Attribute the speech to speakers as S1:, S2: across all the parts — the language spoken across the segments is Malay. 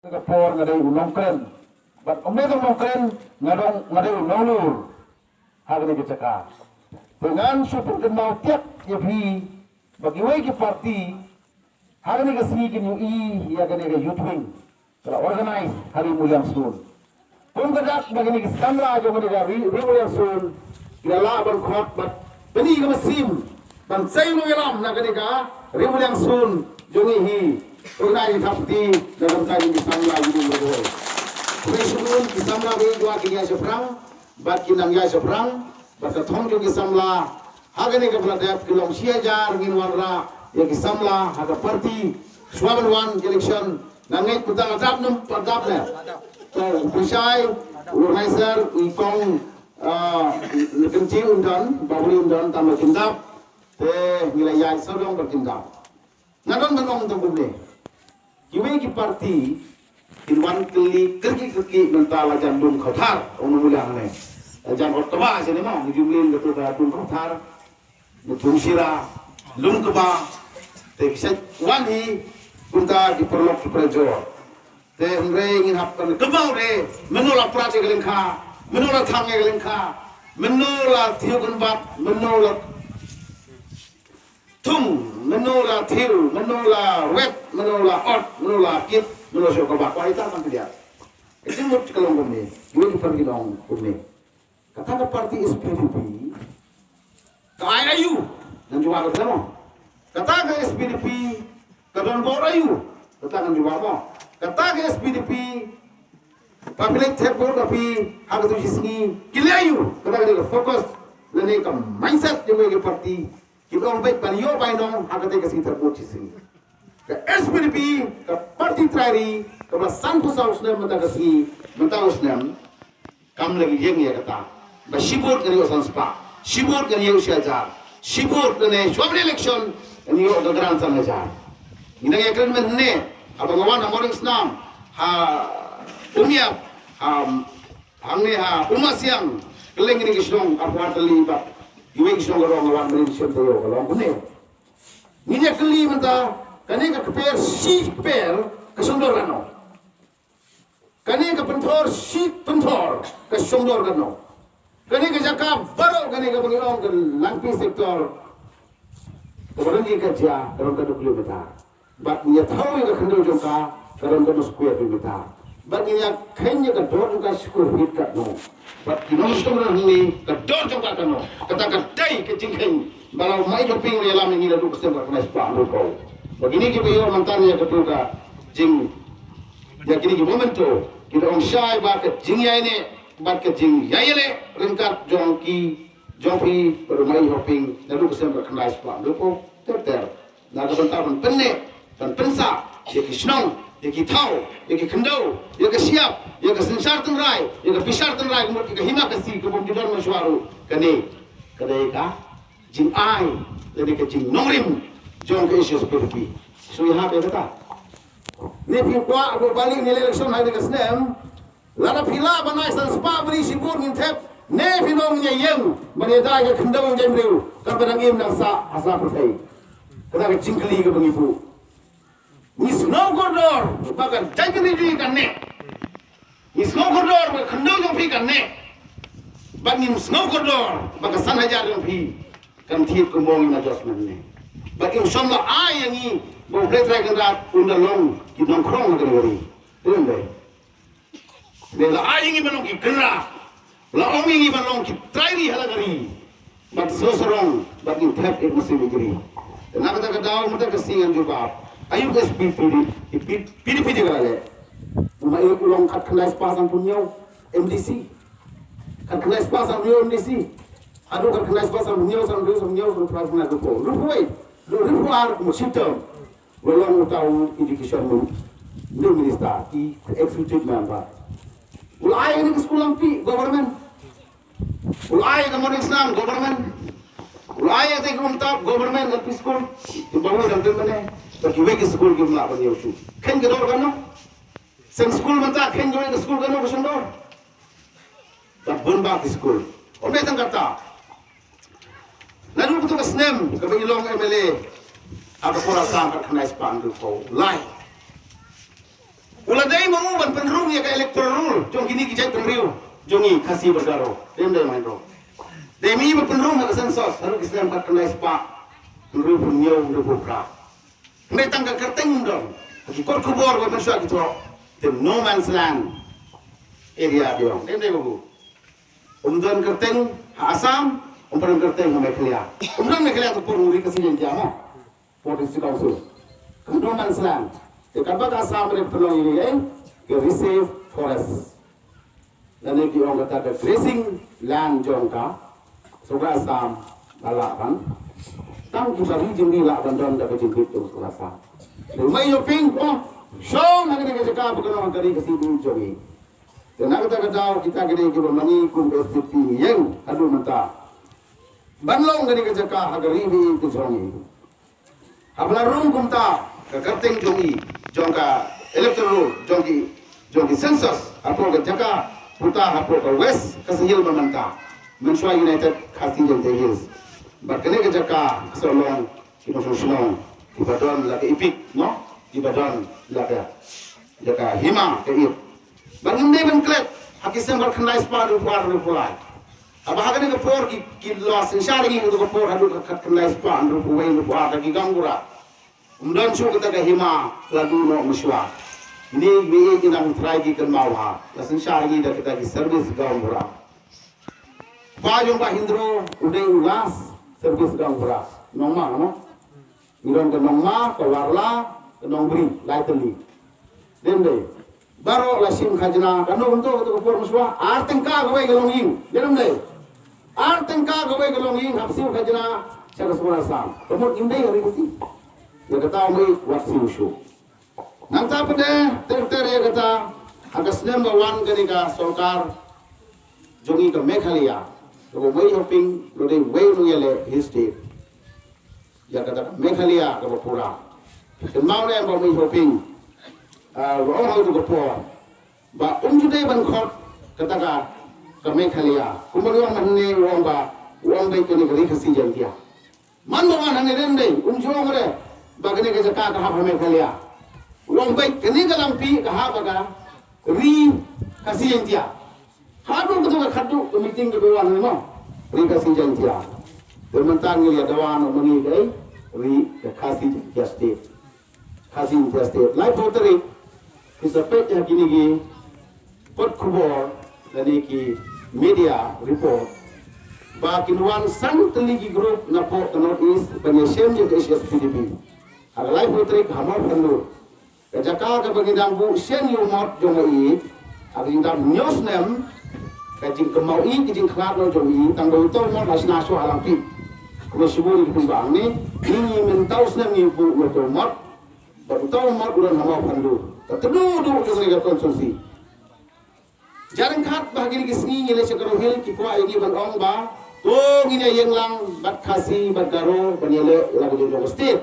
S1: Singapore ngadai unong kren, but omne unong kren ngadai unong lur, hagani kecaka. Dengan super kenal tiap yapi bagi wegi parti, hagani kesini kini ya gani ke youth wing, kalau organize hari muliang sun. Pun kedak bagi ni kesamla jo gani dari muliang sun, kira laban kuat but beni ke mesim, dan saya mengelam nak gani ka muliang sun jongi hi. Tunai thapti dalam tadi disamla ini berdoa. Presiden disamla ini dua kini seberang, bat kinang ya seberang, bat ketom juga disamla. Hagani ke pelatih kilong siajar minwarra yang disamla haga parti suaban wan election nangai putar adab nem adab ne. So pisai organizer ikong kenci undan, bawli undan tambah kindap, nilai yang sedang berkindap. Ngadon menong tembung ni. Kiwai ki parti inwan keli kerki mentala jandum khauthar onu muliang ne jan otba sini mau jumlin betul jandum khauthar betul sira lung keba te kisah wani kunta diperlok prejo te hre ingin hapkan kebau re menolak prace gelengka menolak thange gelengka menolak thiukan bat menolak tung menolak thiu menolak wet menolak ot menolak kit menolak sokabak wah itu apa dia itu mut kalau kami dua pergi dong kami kata parti SPDP ke IAU dan juga ke sana kata ke SPDP ke Don Borayu kata juga apa kata ke SPDP pemilik tepur tapi harga tu sini kiliayu kata ke fokus dan ke mindset juga ke parti kita orang baik panio painong harga tu kasih terbut sini ke SPDP ke parti terakhir ke belasan pusat usnem mentang usnem kam lagi yang ya kata bersibur dengan usaha spa sibur dengan usaha jar sibur dengan suami election ini orang geran sana jar ini yang keren mana apa ngawan amoring senam ha umia hamne ha umasiang keleng ini kisong apa tali ba iwe kisong orang ngawan mention tu kalau benar ini keli mentah kani ka keper si per kesundor kano kani ka pentor si pentor kesundor kano kani ka jaka baru kani ka pengilong ke langpi sektor kemudian dia kerja dalam 2 kilometer bat dia tahu yang kendor jongka dalam 2 square kilometer bat dia kenya ka dor juga square feet kat no bat kinom sumber ni ka dor jongka kano kata ka dai ke jingkeng balau mai joping relam ni lalu kesempatan kena sepak kau begini kita yo mantannya ketuga jing ya kini momento kita on syai ba ke jing ya ini ba ke jing ya ile ringkat jongpi bermain hopping lalu kesempat kena sepak lupo ter na ka bantaran penne dan pensa ya ki snong ya ki thau ya ki khendau ya ke siap ya ke sensar tengrai ya ke pisar tengrai kemudian ke hima ke si ke bom didor masywaru kene kedai ka jing ai jadi ke jing nongrim jom ke isu SPDP. So यहाँ पे बता ने फिर को अब बाली ने इलेक्शन है के स्नेम लाना फिला बनाए संस्पा बरी सिपुर min thep ne फिनों ने यंग बने दाय के खंडों जम रिउ कर बरंग एम नसा आसा परथै कदा के चिंकली के बंगिपु ni snow corridor bagan jajri di kan ne ni snow corridor ba खंडों जम P kan ne bangin snow corridor baga san hajar jam phi kan thiep ko mong na jos man ne bagi usamla ai yang ini mau belajar kendat undang kita nongkrong dengan orang ini deh bila ai yang ini belum kita kenal la om yang ini belum kita try hal kali bagi seseorang bagi tap ek mesti begini dan apa tak tahu mesti kesingan juga ayu kes pilih kalau umai ulang kat kenal pasang punya MDC kat kenal pasang punya MDC aduh kat kenal pasang punya sama lupa Luar musibah, walau tahu education lu minister, di executive member. Ulai ini ke sekolah pi government, ulai ke mana Islam government, ulai ke umtap government ke school, di bawah dan di mana, tapi we ke school ke mana apa dia usul. Kan ke dor kan no, sen school mata kan ke school kan no kesundor, tak bunba ke school. Orang itu kata. Lalu betul kesnem kebilong MLA apa kurang kat kena sepandu kau lai Uladai mangu ban penrung ya ka electoral jong kini kijai penriu jongi kasih bergaro dem dai main ro demi ba penrung ha sensos haru kisam kat kanai spa penriu punyau ndu bukra ngai tangga kerteng dong ki kor kubor ba pensua gitu dem no man's land area dia dem dai babu umdan kerteng ha asam umdan kerteng ha Meghalaya umdan Meghalaya tu pururi kasih yang dia for this council no man's land the Kabak Assam re pelong ini ke reserve forest. Dan ki orang kata ke grazing land jongka soga Assam balakan. Tang kita rijing di lak bandon da kejengkit tu selasa. Rumai yo ping show nak ke jaka bukan orang kari ke sini jongi. Dan nak kata kita kene ke mani kum SPP yang adu menta. Banlong kene ke jaka agari ni ke jongi. Apna room kumta ke kerteng jongi jongka electoral jongki census apo ke jaka puta apo ke west kasihil mamanta Mensua United kasih jengte hills bakene ke jaka solong kita solong Ibadan lagi ipik no Ibadan lagi jaka hima ke ip bangin dei ben klet hakisem bar khnai spa ru pulai abah kene ke por ki los insyaallah ngi ko por hadu ka khnai spa ru puwai ru ada ki gangura Umdan su kita ke hima lalu no muswa. Ini biaya kita try ki kan mawha. Lasan syari dah kita ki service gaung murah. Bajong ba hindro udah ulas service gaung murah. Nongma no. Iron ke nongma ke warla ke nongbri lightly. Dende. Baro lasim khajna kanu untuk por muswa artengka gawe galonging. Janam deh. Artengka gawe galonging hapsi khajna cara semua sam. Pemot indai hari kasi. Ya kata mai waksi ushu. Nangta pada ter ya kata agas number 1 kenika Sarkar jongi ke Meghalaya. Ko mai hoping lode way no yele history. Ya kata Meghalaya ke pura. Mau ne ba mai hoping ro ha tu ko por. Ba jude ban khot kata ka ke Meghalaya. Kumang man ne wong ba bai kenika ri khasi jantia. Man ba man ne den dei jong re bagane ke jaka ka ha Meghalaya wong baik kini kalampi ka ha baga ri kasih jantia hadu ko ka khadu meeting ke bewan no ri kasih jantia bermentang ya dawan mengi dai ri kasih jantia state kasih jantia state lai potri kisapet ya gini gi pot kubor dari ki media report bakin wan sang teligi group na po north east penyesem je SPDP ada live putri hamar penur. Kejaka ke bagidang bu sen yumot jongai, ada indam news nem, kejing kemaui kejing kelak no jongai, tanggal itu mot lasna so alampi. Kalau sebut di kembang ni, ini mentau sen ibu betul mot, betul mot bulan hamar penur. Tertedu jongai konsumsi. Jarang kat bahagian kisni nyele sekerohil kipua ini bandong ba, tuh ini yang lang bat kasih bat garo banyele lagu jongai state.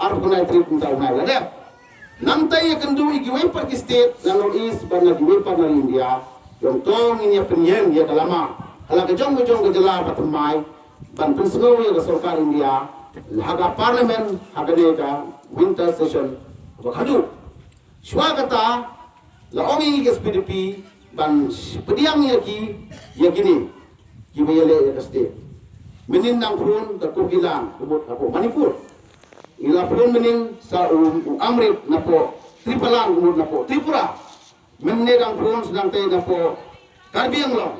S1: Arab kena trip untuk mana ada? Nanti akan dua ikiway per state lalu is pada ikiway per India. Yang tong ini penyen ya lama. Kalau kejong ke jelah patemai, ban pensiun ya ke Sarkar India. Haga parlimen haga deka winter session. Wakadu. Shua kata la ongi ke SPDP ban pediang ya kini kibayale ya state. Menin nang pun ke Kubilang kebut apa Manipur. Ila pun mening sa Amrit na po Tripalang umud na po Tripura menedang pun sedang tay na po Karbi Anglong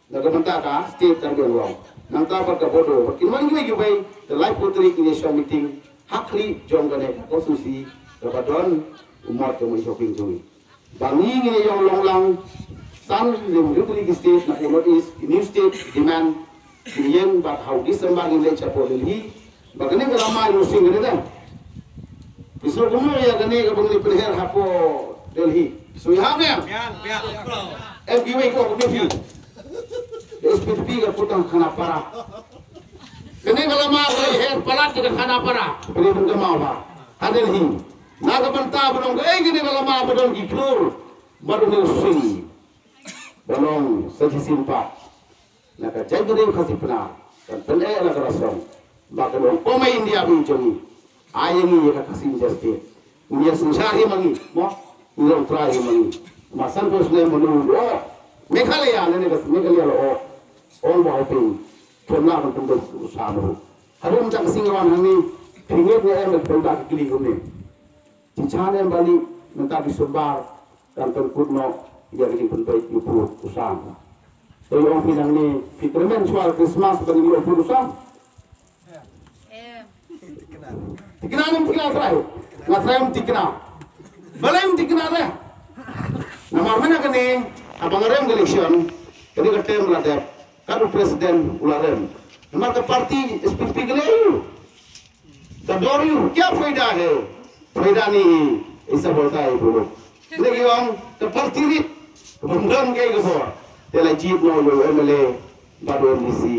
S1: nagamanta ka state Karbi Anglong nang tapat ka bodo kinman gimay gibay the live putri initial meeting hakli jonggane konstitusi rabadon umar to may shopping jumi bangi ngini yung longlang san lim rutuli state na po is new state demand kiniyen but how December ngilay cha po Delhi bagani kalama rusing ni dah. Isu kumu ya gani kabang pelher hapo Delhi. So ya ne? FGW ko ni SPDP ka putang khana para. Gani kalama pelher palat ka khana para. Pili pun kamau ba. Ha Delhi. Naga banta banong gani kalama banong giklur. Baru ni rusing. Banong sajisimpa. Naka jagre khasipna. Dan pelher la karasong. Bakal pemain India pun cumi, ayam ini ya kasih jadi, dia sensari mangi, mo, ulang try man masan ko sne manu o Meghalaya ne gas Meghalaya lo on ba ping thomla man tum do samu harum tak singwan hang ni pinget ne em ko da kili ko ne ci chane bali menta bisobar kan ton kutno ya ni pun bai yupu usam so yo pinang ni fitremen soal Christmas bagi yupu usam tikna nem tikna try ngatrem tikna balem tikna le nama mana kani abang rem election kani katem ladep kan presiden ularem nama ke parti SPP gele तदोरी क्या फायदा है फायदा नहीं ऐसा बोलता है बोलो लेकिन हम तो पर्टिरी बंधन के गो तेला जीत नो यो एमएलए बादो एमडीसी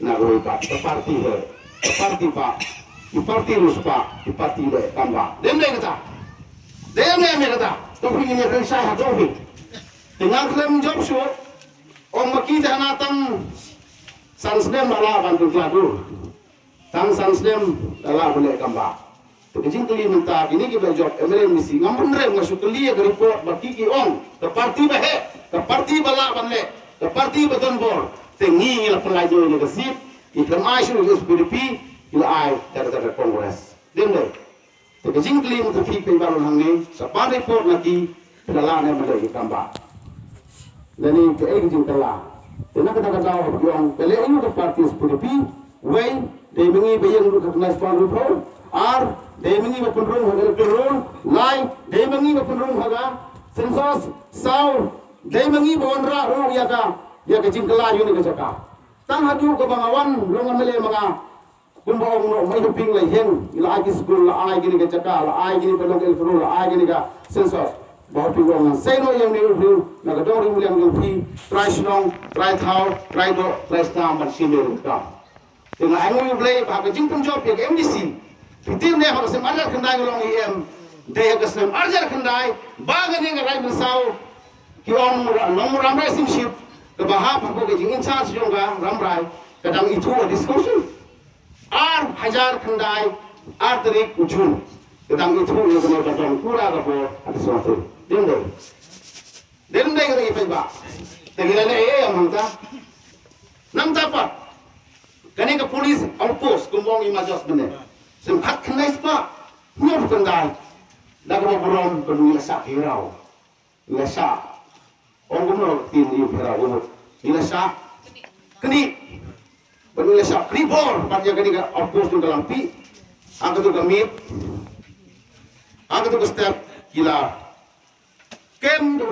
S1: ना कोई बात तो पार्टी है ये पार्टी रुसपा ये पार्टी ले तंबा देम ले कता तो फिर ये kan saya तो भी dengan klaim job show om maki jana tang sansnem mala bantu kladu tang sansnem dala boleh kamba to kejing kali minta gini ki job emre misi ngamun re masuk kali ya report baki ki ong ke parti bahe ke parti bala banle ke parti beton bor tengi la pelajo ni kesip ikram aisyur is PDP ila ai dari kongres dem deh to kejing kali minta fi pe balon hangi sa pa report lagi dala ne male ki kamba lani ke ek jing kala tena kata yang pele ini ke parti PDP way they mengi bayang ru khna spon ru phol ar they mengi ba punrung hagal turun lai they mengi ba punrung haga sensos sau they mengi ba onra ru ya ka jingkala yu ni ka jaka tang hadu ka bangawan longan mele mga kumbong no mai ping lai hen ila agi school la ai gini ka jaka la ai gini ba local ru la ai gini ka sensos bahwa pinggong sai no yang ni ru na ka dong ru yang pi try snong try thau try do try stam ban sin ru ka dengan angu blay bahagia jingkung job ya MDC fitim ne bahagia sem arjar kendai ngolong IM deh bahagia sem arjar kendai bahagia ni ngerai bersau ki on nomor ramai sim ship ke bahap bahagia jingin charge jongga ramai kadang itu a discussion ar hajar kendai ar terik ujun kadang itu yang kena kadang kurang apa ada sesuatu dendai kata kita ba tegila le yang mangta nam tapat kani ka polis outpost kumbong imajas bene sem khat khnai spa nyot kendai daga borom kedua sa hirau lesa on gumno tin yu hirau gumno lesa kani benu lesa kni bor patya kani ka outpost tu dalam pi angka tu kamit angka tu step gila kem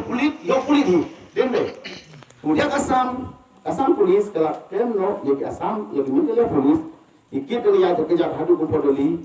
S1: yo pulit hi dende kemudian Asam polis kalau kem no, yang Asam yang menjadi polis, ikut dengan yang terkejar hadu kumpul doli,